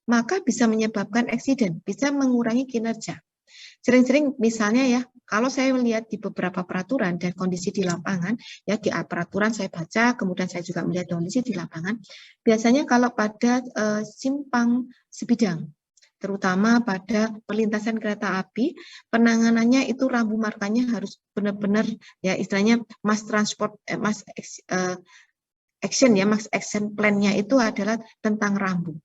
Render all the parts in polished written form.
maka bisa menyebabkan eksiden, bisa mengurangi kinerja. Sering-sering misalnya ya, kalau saya melihat di beberapa peraturan dan kondisi di lapangan, ya di peraturan saya baca, kemudian saya juga melihat kondisi di lapangan, biasanya kalau pada simpang sebidang, terutama pada perlintasan kereta api, penanganannya itu rambu markanya harus benar-benar ya istilahnya mass transport, action ya, mass action plan-nya itu adalah tentang rambu.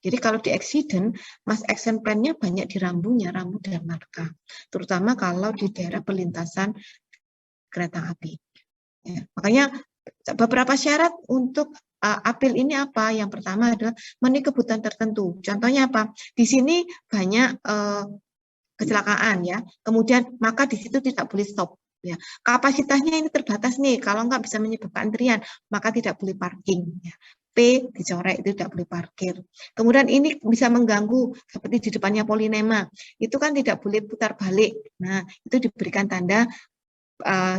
Jadi kalau di accident, mass action plan-nya banyak di rambunya, rambu dan marka. Terutama kalau di daerah perlintasan kereta api. Ya, makanya beberapa syarat untuk apel ini apa? Yang pertama adalah memenuhi kebutuhan tertentu. Contohnya apa? Di sini banyak kecelakaan ya. Kemudian maka di situ tidak boleh stop. Ya. Kapasitasnya ini terbatas nih. Kalau nggak bisa menyebabkan antrian, maka tidak boleh parking. Ya. P dicoret, itu tidak boleh parkir. Kemudian ini bisa mengganggu seperti di depannya Polinema, itu kan tidak boleh putar balik. Nah, itu diberikan tanda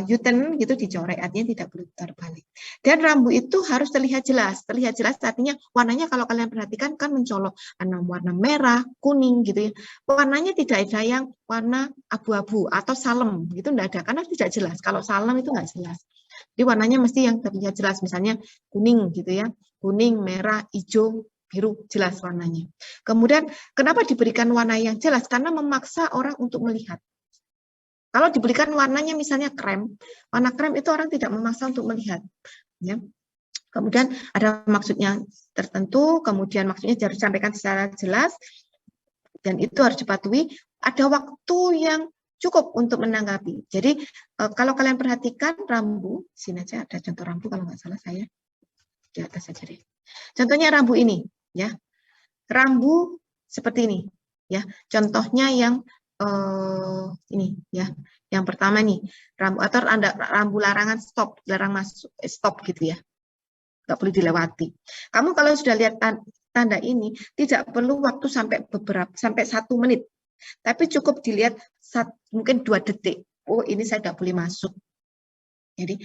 U-turn gitu dicoret, artinya tidak boleh putar balik. Dan rambu itu harus terlihat jelas. Terlihat jelas artinya warnanya kalau kalian perhatikan kan mencolok warna merah, kuning gitu ya. Warnanya tidak ada yang warna abu-abu atau salem gitu, enggak ada karena tidak jelas. Kalau salem itu enggak jelas. Jadi warnanya mesti yang terlihat jelas, misalnya kuning gitu ya. Kuning, merah, hijau, biru, jelas warnanya. Kemudian kenapa diberikan warna yang jelas? Karena memaksa orang untuk melihat. Kalau diberikan warnanya misalnya krem, warna krem itu orang tidak memaksa untuk melihat. Ya. Kemudian ada maksudnya tertentu, kemudian maksudnya harus disampaikan secara jelas, dan itu harus dipatuhi. Ada waktu yang cukup untuk menanggapi. Jadi kalau kalian perhatikan rambu, sini aja ada contoh rambu kalau nggak salah saya di atas saja deh. Contohnya rambu ini, ya, rambu seperti ini, ya. Contohnya yang ini ya, yang pertama nih rambu atau ada rambu larangan stop, larang masuk, stop gitu ya, nggak boleh dilewati. Kamu kalau sudah lihat tanda ini tidak perlu waktu sampai 1 menit, tapi cukup dilihat mungkin 2 detik. Oh ini saya nggak boleh masuk. Jadi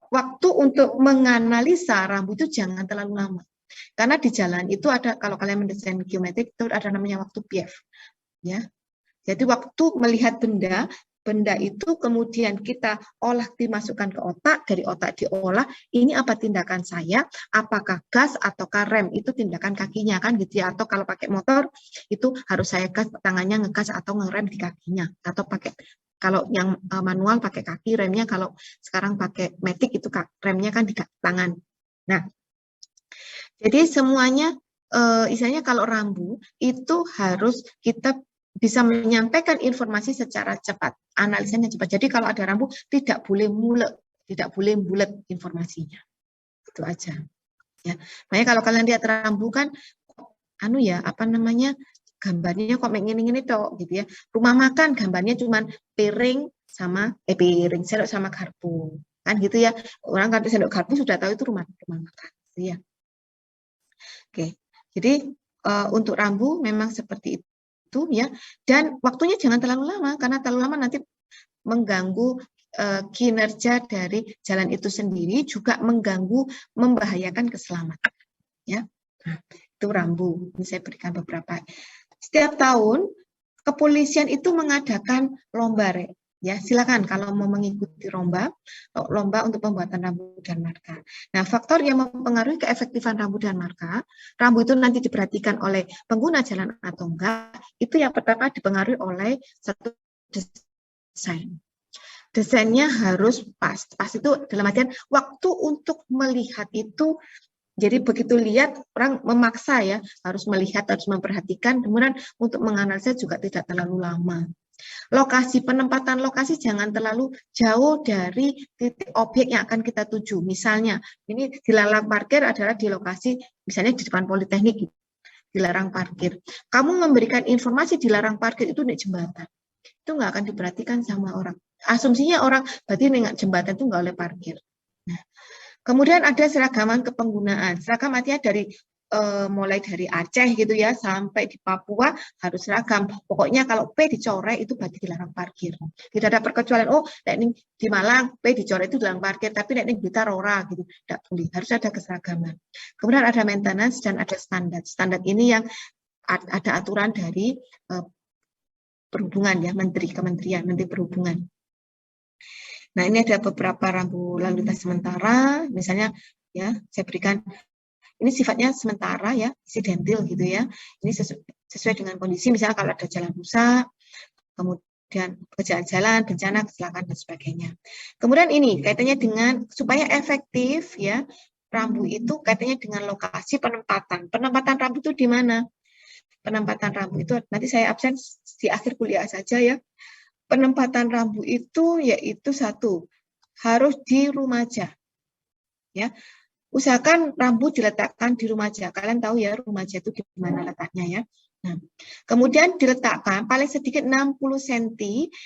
waktu untuk menganalisa rambu itu jangan terlalu lama, karena di jalan itu ada, kalau kalian mendesain geometrik itu ada namanya waktu PF, ya. Jadi waktu melihat benda itu kemudian kita olah, dimasukkan ke otak, dari otak diolah, ini apa tindakan saya, apakah gas ataukah rem, itu tindakan kakinya kan gitu ya, atau kalau pakai motor itu harus saya gas tangannya ngegas atau ngerem di kakinya, atau pakai, kalau yang manual pakai kaki remnya, kalau sekarang pakai matic itu remnya kan di tangan. Nah, jadi semuanya istilahnya kalau rambu itu harus kita bisa menyampaikan informasi secara cepat, analisanya cepat. Jadi kalau ada rambu tidak boleh mulek, tidak boleh bulat informasinya. Itu aja. Ya. Makanya kalau kalian lihat rambu kan anu ya, apa namanya? Gambarnya kok ngene-ngene tok gitu ya. Rumah makan gambarnya cuman piring sama piring, sendok sama garpu. Kan gitu ya. Orang kan sendok garpu sudah tahu itu rumah makan, gitu ya. Oke. Jadi untuk rambu memang seperti itu. Ya, dan waktunya jangan terlalu lama, karena terlalu lama nanti mengganggu kinerja dari jalan itu sendiri, juga mengganggu, membahayakan keselamatan. Ya, nah, itu rambu. Ini saya berikan beberapa. Setiap tahun kepolisian itu mengadakan lomba, ya silakan kalau mau mengikuti lomba untuk pembuatan rambu dan marka. Nah, faktor yang mempengaruhi keefektifan rambu dan marka, rambu itu nanti diperhatikan oleh pengguna jalan atau enggak, itu yang pertama dipengaruhi oleh satu desain. Desainnya harus pas. Pas itu dalam artian waktu untuk melihat itu, jadi begitu lihat orang memaksa ya, harus melihat, harus memperhatikan, kemudian untuk menganalisa juga tidak terlalu lama. Lokasi, penempatan lokasi jangan terlalu jauh dari titik objek yang akan kita tuju. Misalnya, ini dilarang parkir adalah di lokasi, misalnya di depan Politeknik, dilarang parkir. Kamu memberikan informasi dilarang parkir itu di jembatan. Itu nggak akan diperhatikan sama orang. Asumsinya orang, berarti nggak jembatan itu nggak boleh parkir. Nah, kemudian ada seragaman kepenggunaan. Seragam artinya dari mulai dari Aceh gitu ya sampai di Papua harus seragam. Pokoknya kalau P dicoret itu berarti dilarang parkir. Tidak ada perkecualian. Oh, ini di Malang P dicoret itu dilarang parkir, tapi ini Blitar ora gitu. Tidak boleh. Harus ada keseragaman. Kemudian ada maintenance dan ada standar. Standar ini yang ada aturan dari perhubungan ya, Menteri Perhubungan. Nah, ini ada beberapa rambu lalu lintas sementara, misalnya ya, saya berikan ini sifatnya sementara ya, insidental gitu ya. Ini sesuai dengan kondisi, misalnya kalau ada jalan rusak, kemudian pekerjaan jalan, bencana, kecelakaan dan sebagainya. Kemudian ini kaitannya dengan supaya efektif ya, rambu itu kaitannya dengan lokasi penempatan. Penempatan rambu itu di mana? Penempatan rambu itu nanti saya absen di akhir kuliah saja ya. Penempatan rambu itu yaitu satu, harus di Rumaja. Ya. Usahakan rambu diletakkan di Rumaja. Kalian tahu ya Rumaja itu di mana letaknya ya. Nah, kemudian diletakkan paling sedikit 60 cm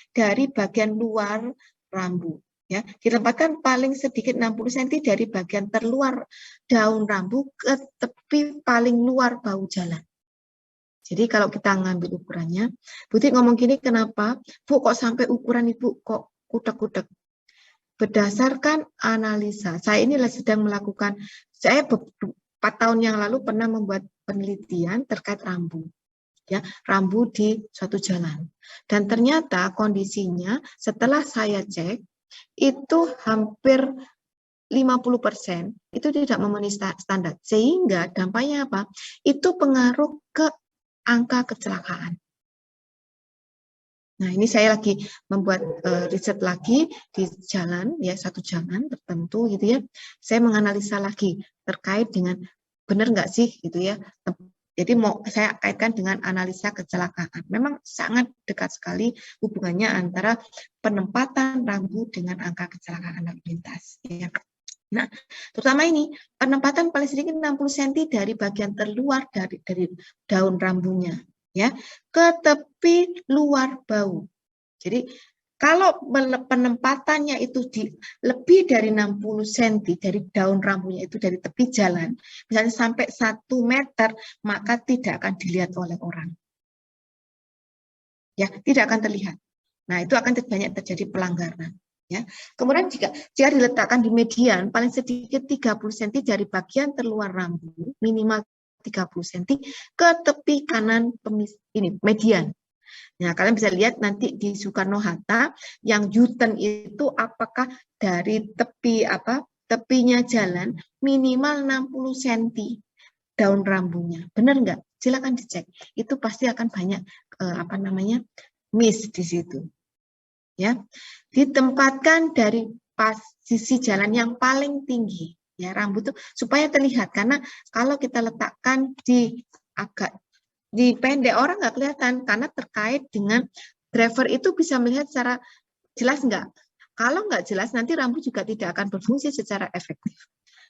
dari bagian luar rambu. Ya, ditempatkan paling sedikit 60 cm dari bagian terluar daun rambu ke tepi paling luar bahu jalan. Jadi kalau kita ngambil ukurannya, Butik ngomong gini, kenapa? Bu, kok sampai ukuran Ibu kok kutek-kutek? Berdasarkan analisa, saya ini sedang melakukan, saya 4 tahun yang lalu pernah membuat penelitian terkait rambu. Ya, rambu di suatu jalan. Dan ternyata kondisinya setelah saya cek, itu hampir 50% itu tidak memenuhi standar. Sehingga dampaknya apa? Itu pengaruh ke angka kecelakaan. Nah, ini saya lagi membuat riset lagi di jalan, ya satu jalan tertentu gitu ya. Saya menganalisa lagi terkait dengan benar nggak sih gitu ya. Jadi mau saya kaitkan dengan analisa kecelakaan. Memang sangat dekat sekali hubungannya antara penempatan rambu dengan angka kecelakaan lalu lintas. Ya. Nah, terutama ini penempatan paling sedikit 60 cm dari bagian terluar dari daun rambunya, ya, ke tepi luar bahu. Jadi kalau penempatannya itu lebih dari 60 cm dari daun rambunya itu dari tepi jalan, misalnya sampai 1 meter, maka tidak akan dilihat oleh orang. Ya, tidak akan terlihat. Nah, itu akan banyak terjadi pelanggaran. Ya. Kemudian jika diletakkan di median paling sedikit 30 cm dari bagian terluar rambu, minimal 30 cm ke tepi kanan ini median. Nah, kalian bisa lihat nanti di Soekarno-Hatta yang U-turn itu apakah dari tepinya jalan minimal 60 cm daun rambunya. Benar nggak? Silakan dicek. Itu pasti akan banyak miss di situ. Ya, ditempatkan dari sisi jalan yang paling tinggi ya rambu itu supaya terlihat, karena kalau kita letakkan di pendek orang nggak kelihatan karena terkait dengan driver itu bisa melihat secara jelas nggak. Kalau nggak jelas nanti rambu juga tidak akan berfungsi secara efektif.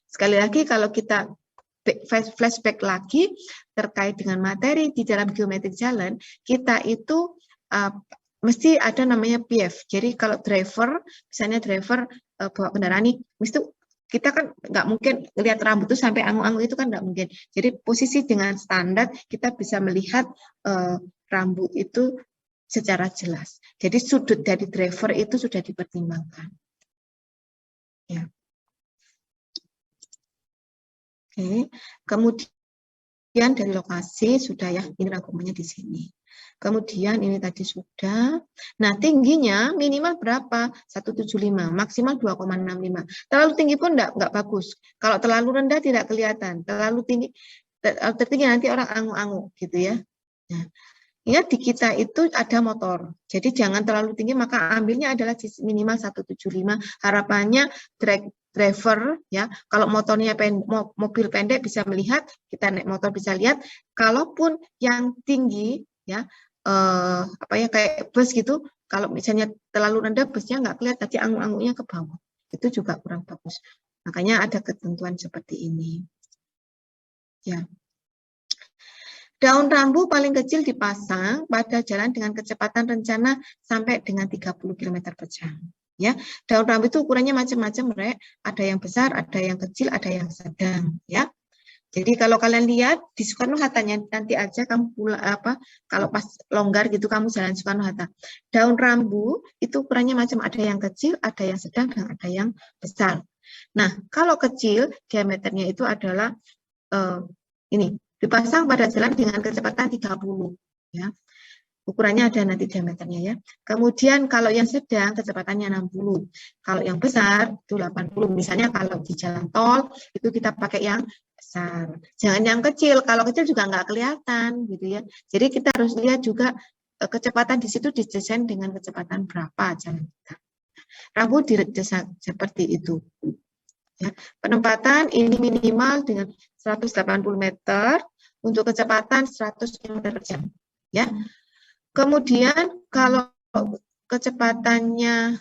Sekali lagi kalau kita flashback lagi terkait dengan materi di dalam geometri jalan, kita itu mesti ada namanya PF. Jadi kalau misalnya driver bawa kendaraan ini, mesti kita kan nggak mungkin lihat rambut itu sampai angu-angu, itu kan nggak mungkin. Jadi posisi dengan standar kita bisa melihat rambut itu secara jelas. Jadi sudut dari driver itu sudah dipertimbangkan. Ya. Oke, kemudian dari lokasi sudah ya, ini rangkumannya di sini. Kemudian ini tadi sudah. Nah, tingginya minimal berapa? 175, maksimal 2,65. Terlalu tinggi pun enggak bagus. Kalau terlalu rendah tidak kelihatan. Terlalu tinggi, tertinggi nanti orang angu-angu gitu ya. Nah, ingat di kita itu ada motor. Jadi jangan terlalu tinggi, maka ambilnya adalah minimal 175. Harapannya driver ya, kalau motornya mobil pendek bisa melihat, kita naik motor bisa lihat. Kalaupun yang tinggi ya kayak bus gitu, kalau misalnya terlalu rendah busnya nggak kelihatan, tadi angu-angunya ke bawah, itu juga kurang bagus. Makanya ada ketentuan seperti ini. Ya. Daun rambu paling kecil dipasang pada jalan dengan kecepatan rencana sampai dengan 30 km per jam. Ya, daun rambu itu ukurannya macam-macam, Rek. Ada yang besar, ada yang kecil, ada yang sedang. Ya. Jadi kalau kalian lihat di Soekarno-Hatta nanti aja kamu kalau pas longgar gitu kamu jalan Soekarno-Hatta. Daun rambu itu ukurannya macam, ada yang kecil, ada yang sedang, dan ada yang besar. Nah, kalau kecil diameternya itu adalah ini Dipasang pada jalan dengan kecepatan 30, ya. Ukurannya ada nanti diameternya ya. Kemudian kalau yang sedang kecepatannya 60. Kalau yang besar itu 80. Misalnya kalau di jalan tol itu kita pakai yang besar. Jangan yang kecil. Kalau kecil juga nggak kelihatan gitu ya. Jadi kita harus lihat juga kecepatan di situ didesain dengan kecepatan berapa jalan kita. Rambu didesain seperti itu. Ya. Penempatan ini minimal dengan 180 meter untuk kecepatan 100 km per jam. Ya. Kemudian kalau kecepatannya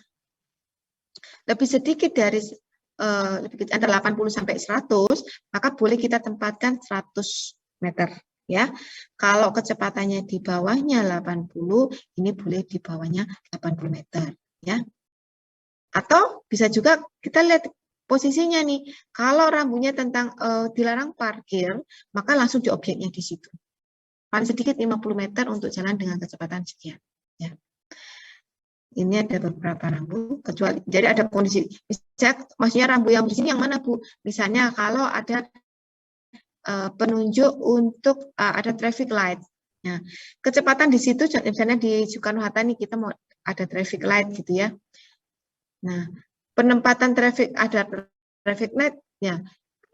lebih sedikit dari antara 80 sampai 100, maka boleh kita tempatkan 100 meter. Ya, kalau kecepatannya di bawahnya 80, ini boleh di bawahnya 80 meter. Ya, atau bisa juga kita lihat posisinya nih. Kalau rambunya tentang dilarang parkir, maka langsung di objeknya di situ. Paling sedikit 50 meter untuk jalan dengan kecepatan sekian. Ya. Ini ada beberapa rambu, kecuali jadi ada kondisi. Maksudnya rambu yang di sini yang mana Bu? Misalnya kalau ada penunjuk untuk ada traffic light. Nah, kecepatan di situ, misalnya di Soekarno-Hatta nih kita mau ada traffic light gitu ya. Nah, penempatan ada traffic light, ya.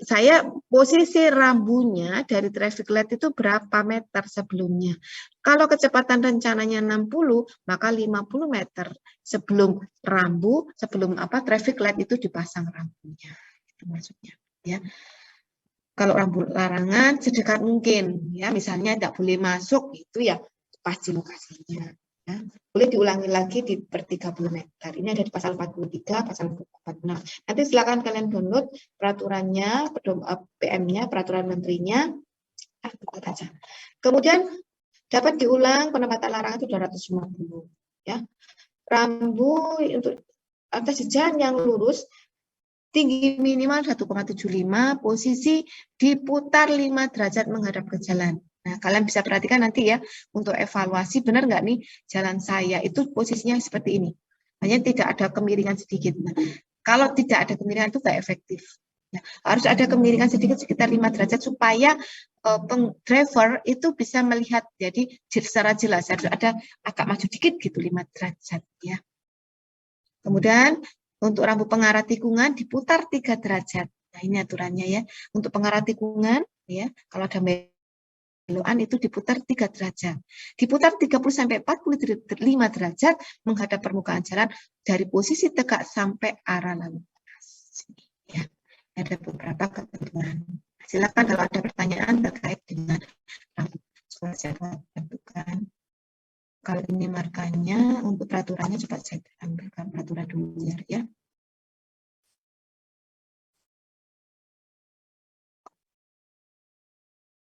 Saya posisi rambunya dari traffic light itu berapa meter sebelumnya. Kalau kecepatan rencananya 60, maka 50 meter sebelum rambu, sebelum traffic light itu dipasang rambunya. Itu maksudnya, ya. Kalau rambu larangan sedekat mungkin, ya. Misalnya tidak boleh masuk, itu ya pasti lokasinya. Ya. Boleh diulangi lagi di per 30 meter. Ini ada di pasal 43, pasal 46. Nanti silakan kalian download peraturannya, PM-nya, peraturan menterinya. Kemudian dapat diulang penempatan larangan itu 250. Ya. Rambu untuk atas jalan yang lurus tinggi minimal 1,75, posisi diputar 5 derajat menghadap ke jalan. Nah, kalian bisa perhatikan nanti ya, untuk evaluasi benar nggak nih jalan saya itu posisinya seperti ini. Hanya tidak ada kemiringan sedikit. Nah, kalau tidak ada kemiringan itu nggak efektif. Nah, harus ada kemiringan sedikit sekitar 5 derajat supaya driver itu bisa melihat jadi secara jelas. Harus ada agak maju dikit gitu 5 derajat ya. Kemudian untuk rambu pengarah tikungan diputar 3 derajat. Nah, ini aturannya ya. Untuk pengarah tikungan ya, kalau ada belokan itu diputar 3 derajat. Diputar 30 sampai 45 derajat menghadap permukaan jalan dari posisi tegak sampai arah lalu lintas. Ya. Ada beberapa ketentuan. Silakan kalau ada pertanyaan terkait dengan rambu. Saya tentukan. Kalau ini markanya untuk peraturannya coba saya ambilkan peraturan dulu ya.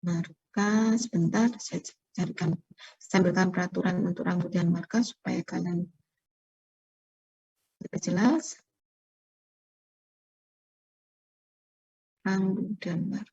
Marka sebentar saya carikan, sambilkan peraturan untuk rambu dan marka supaya kalian lebih jelas. Rambu dan marka.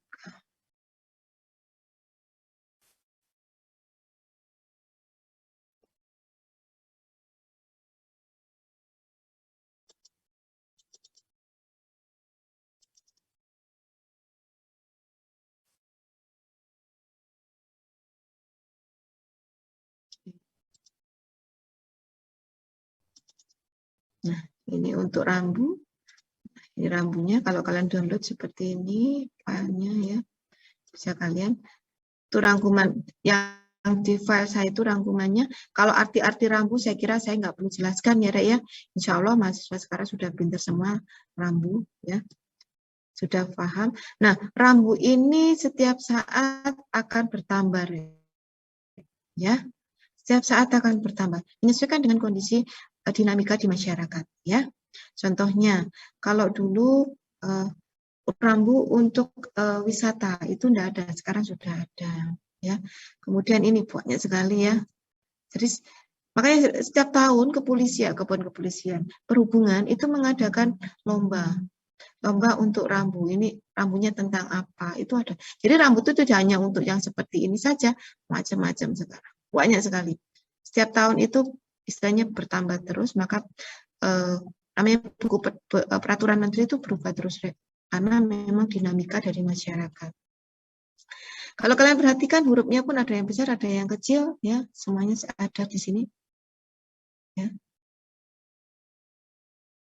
Nah, ini untuk rambu. Ini rambunya, kalau kalian download seperti ini filenya ya, bisa kalian. Itu rangkuman yang di file saya itu rangkumannya. Kalau arti-arti rambu saya kira saya nggak perlu jelaskan ya, Rek ya. Insya Allah mahasiswa sekarang sudah pintar semua rambu ya. Sudah paham. Nah, rambu ini setiap saat akan bertambah ya. Setiap saat akan bertambah. Menyesuaikan dengan kondisi dinamika di masyarakat ya. Contohnya, kalau dulu rambu untuk wisata itu tidak ada, sekarang sudah ada ya. Kemudian ini banyak sekali ya. Jadi makanya setiap tahun kepolisian perhubungan itu mengadakan lomba untuk rambu. Ini rambunya tentang apa? Itu ada. Jadi rambu itu tidak hanya untuk yang seperti ini saja, macam-macam sekarang. Banyak sekali. Setiap tahun itu istilahnya bertambah terus, maka namanya buku peraturan menteri itu berubah terus karena memang dinamika dari masyarakat. Kalau kalian perhatikan hurufnya pun ada yang besar, ada yang kecil, ya, semuanya ada di sini. Ya.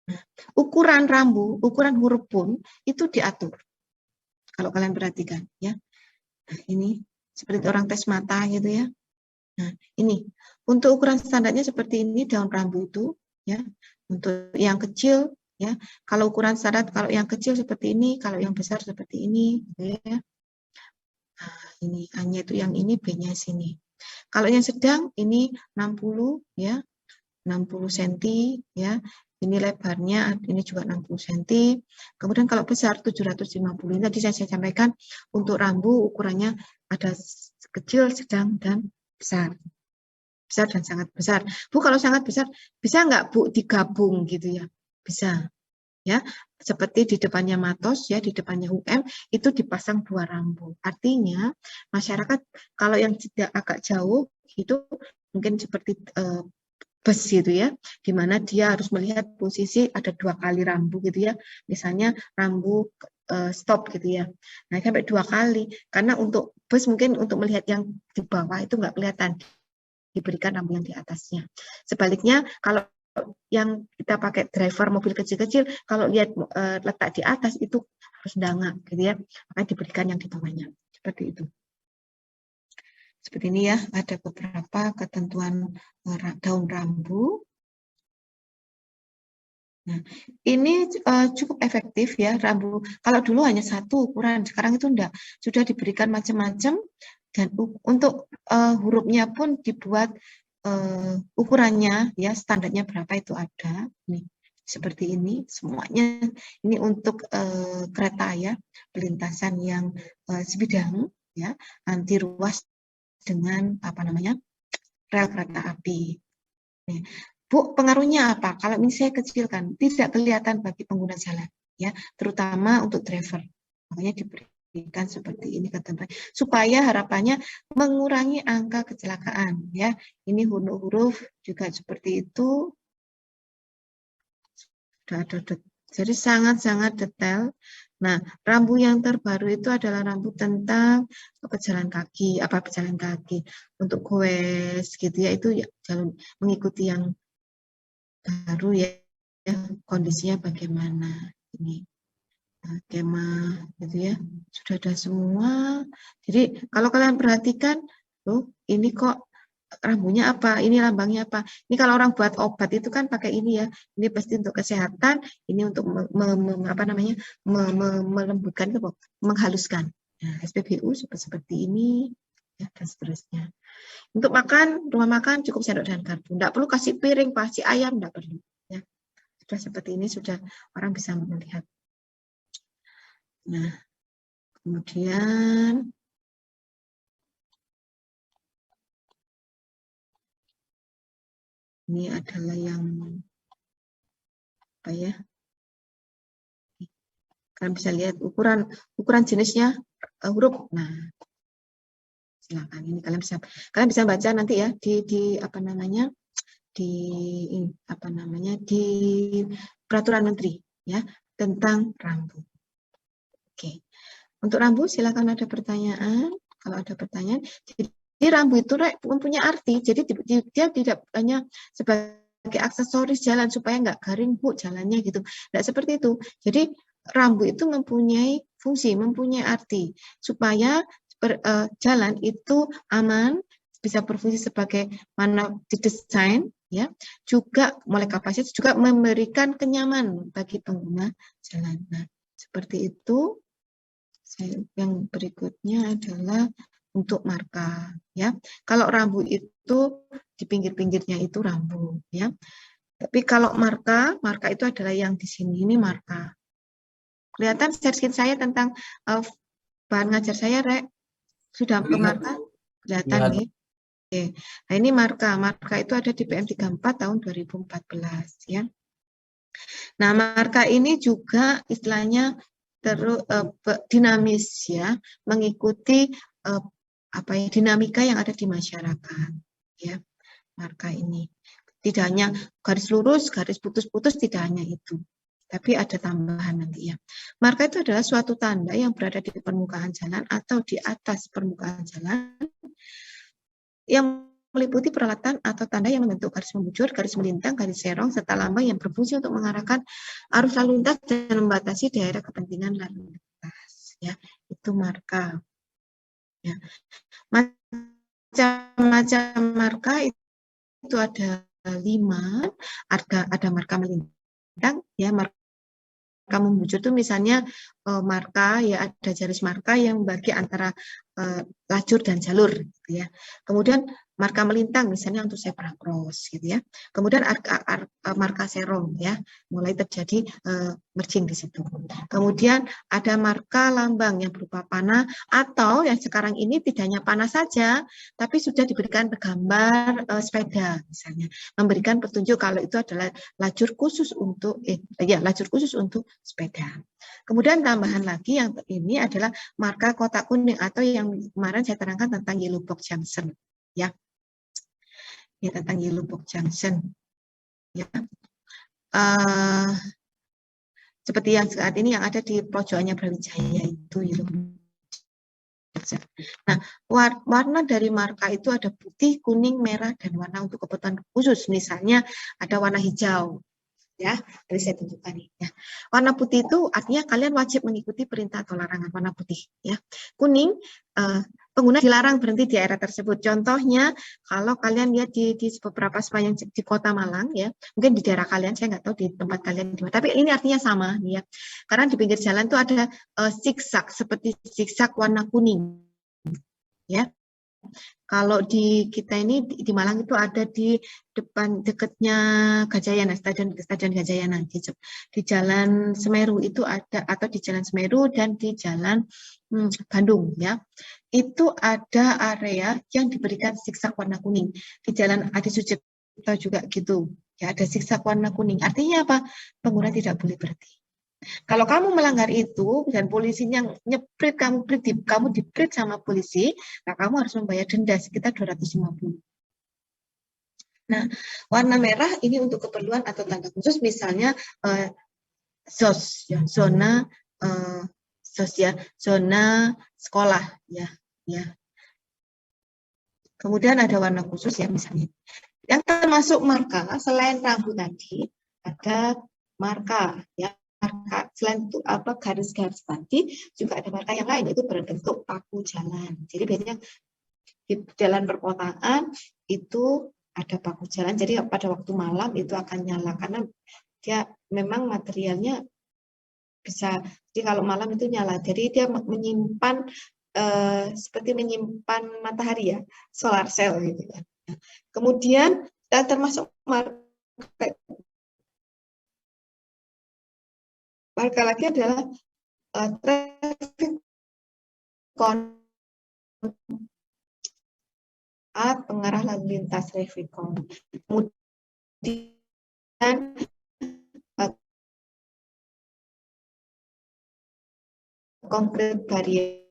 Nah, ukuran rambu, ukuran huruf pun itu diatur. Kalau kalian perhatikan, ya. Nah, ini seperti orang tes mata gitu ya. Nah, ini untuk ukuran standarnya seperti ini daun rambu itu, ya. Untuk yang kecil, ya. Kalau ukuran standar, kalau yang kecil seperti ini, kalau yang besar seperti ini, gitu ya. Nah, ini A-nya itu yang ini, B-nya sini. Kalau yang sedang ini 60, ya. 60 cm, ya. Ini lebarnya, ini juga 60 cm. Kemudian kalau besar 750. Ini tadi saya sampaikan untuk rambu ukurannya ada kecil, sedang, dan besar. Besar dan sangat besar. Bu, kalau sangat besar, bisa nggak Bu digabung gitu ya? Bisa. Ya, seperti di depannya Matos, ya, di depannya UM, itu dipasang 2 rambu. Artinya, masyarakat kalau yang tidak agak jauh, itu mungkin seperti bus gitu ya, di mana dia harus melihat posisi ada 2 kali rambu gitu ya, misalnya rambu stop gitu ya. Nah, sampai 2 kali, karena untuk bus mungkin untuk melihat yang di bawah itu nggak kelihatan, diberikan rambu yang di atasnya. Sebaliknya, kalau yang kita pakai driver mobil kecil-kecil, kalau lihat letak di atas itu harus dangak gitu ya, maka diberikan yang di bawahnya. Seperti itu. Seperti ini ya, ada beberapa ketentuan daun rambu. Nah, ini cukup efektif ya rambu. Kalau dulu hanya 1 ukuran, sekarang itu enggak. Sudah diberikan macam-macam dan untuk hurufnya pun dibuat ukurannya ya, standarnya berapa itu ada. Nih, seperti ini semuanya. Ini untuk kereta ya, pelintasan yang sebidang ya, anti ruas dengan apa namanya? Rel kereta api. Nih, Bu, pengaruhnya apa? Kalau ini saya kecilkan, tidak kelihatan bagi pengguna jalan, ya, terutama untuk driver. Makanya diberikan seperti ini ketentuan, supaya harapannya mengurangi angka kecelakaan, ya. Ini huruf juga seperti itu. Jadi sangat-sangat detail. Nah, rambu yang terbaru itu adalah rambu tentang pejalan kaki, pejalan kaki untuk goes gitu ya, itu ya, jalan mengikuti yang baru ya, kondisinya bagaimana ini kemah gitu ya, sudah ada semua. Jadi kalau kalian perhatikan, loh ini kok rambunya apa, ini lambangnya apa. Ini kalau orang buat obat itu kan pakai ini ya, ini pasti untuk kesehatan, ini untuk melembutkan, menghaluskan. Nah, SPBU seperti ini ya, dan seterusnya. Untuk makan, rumah makan cukup sendok dan garpu, tidak perlu kasih piring, kasih ayam, tidak perlu. Ya. Sudah seperti ini, sudah orang bisa melihat. Nah, kemudian ini adalah yang apa ya? Kalian bisa lihat ukuran jenisnya huruf. Nah, silakan ini kalian bisa baca nanti ya di apa namanya? di peraturan menteri ya tentang rambu. Oke. Untuk rambu silakan ada pertanyaan. Kalau ada pertanyaan, jadi rambu itu mempunyai arti. Jadi dia tidak hanya sebagai aksesoris jalan supaya nggak garing Bu jalannya gitu. Nggak seperti itu. Jadi rambu itu mempunyai fungsi, mempunyai arti supaya jalan itu aman, bisa berfungsi sebagai mana didesain ya, juga mulai kapasitas juga memberikan kenyamanan bagi pengguna jalan. Nah, seperti itu. Yang berikutnya adalah untuk marka ya. Kalau rambu itu di pinggir-pinggirnya itu rambu ya. Tapi kalau marka itu adalah yang di sini, ini marka. Kelihatan share screen saya tentang bahan ngajar saya, Rek? Sudah ke marka? Kelihatan nih. Oke. Nah, ini marka itu ada di PM 34 tahun 2014 ya. Nah, marka ini juga istilahnya dinamis ya, mengikuti dinamika yang ada di masyarakat ya. Marka ini tidak hanya garis lurus, garis putus-putus, tidak hanya itu, tapi ada tambahan nanti ya. Marka itu adalah suatu tanda yang berada di permukaan jalan atau di atas permukaan jalan yang meliputi peralatan atau tanda yang membentuk garis membujur, garis melintang, garis serong, serta lambang yang berfungsi untuk mengarahkan arus lalu lintas dan membatasi daerah kepentingan lalu lintas. Ya, itu marka. Ya. Macam-macam marka itu ada 5, ada marka melintang, ya, marka membujur itu misalnya marka, ya, ada garis marka yang membagi antara lajur dan jalur, gitu ya. Kemudian marka melintang misalnya untuk zebra cross, gitu ya. Kemudian marka serong, ya, mulai terjadi merging di situ. Kemudian ada marka lambang yang berupa panah, atau yang sekarang ini tidak hanya panah saja, tapi sudah diberikan gambar sepeda misalnya, memberikan petunjuk kalau itu adalah lajur khusus untuk lajur khusus untuk sepeda. Kemudian tambahan lagi yang ini adalah marka kotak kuning atau yang kemarin saya terangkan tentang yellow box junction, ya. Ya, tentang yellow box junction, ya. Seperti yang saat ini yang ada di pojokannya Brawijaya itu yellow box. Nah, warna dari marka itu ada putih, kuning, merah, dan warna untuk kebutuhan khusus. Misalnya ada warna hijau, ya, tadi saya tunjukkan nih, ya. Warna putih itu artinya kalian wajib mengikuti perintah atau larangan warna putih, ya. Kuning, pengguna dilarang berhenti di area tersebut. Contohnya kalau kalian lihat di beberapa sepanjang di Kota Malang, ya, mungkin di daerah kalian, saya nggak tahu di tempat kalian di mana, tapi ini artinya sama, ya. Karena di pinggir jalan itu ada zigzag seperti zigzag warna kuning, ya. Kalau di kita ini di Malang itu ada di depan dekatnya Gajayana, stadion Gajayana, di Jalan Semeru itu ada, atau di Jalan Semeru dan di Jalan Bandung, ya. Itu ada area yang diberikan zigzag warna kuning. Di Jalan Adi Sucipto juga gitu. Ya, ada zigzag warna kuning. Artinya apa? Pengguna tidak boleh berhenti. Kalau kamu melanggar itu dan polisinya nyeprit kamu diprit sama polisi, nah kamu harus membayar denda sekitar 250. Nah, warna merah ini untuk keperluan atau tanda khusus, misalnya ZOS, ya, zona ZOS, ya, zona sekolah, ya, ya. Kemudian ada warna khusus, ya, misalnya. Yang termasuk marka selain rambu tadi ada marka, ya. Marka selain itu garis-garis tadi juga ada marka yang lain, itu berbentuk paku jalan. Jadi biasanya di jalan perkotaan itu ada paku jalan. Jadi pada waktu malam itu akan nyala karena dia memang materialnya bisa. Jadi kalau malam itu nyala. Jadi dia menyimpan seperti menyimpan matahari, ya, solar cell gitu kan. Kemudian termasuk marka lagi adalah traffic cone, alat pengarah lalu lintas traffic cone. Kemudian concrete barrier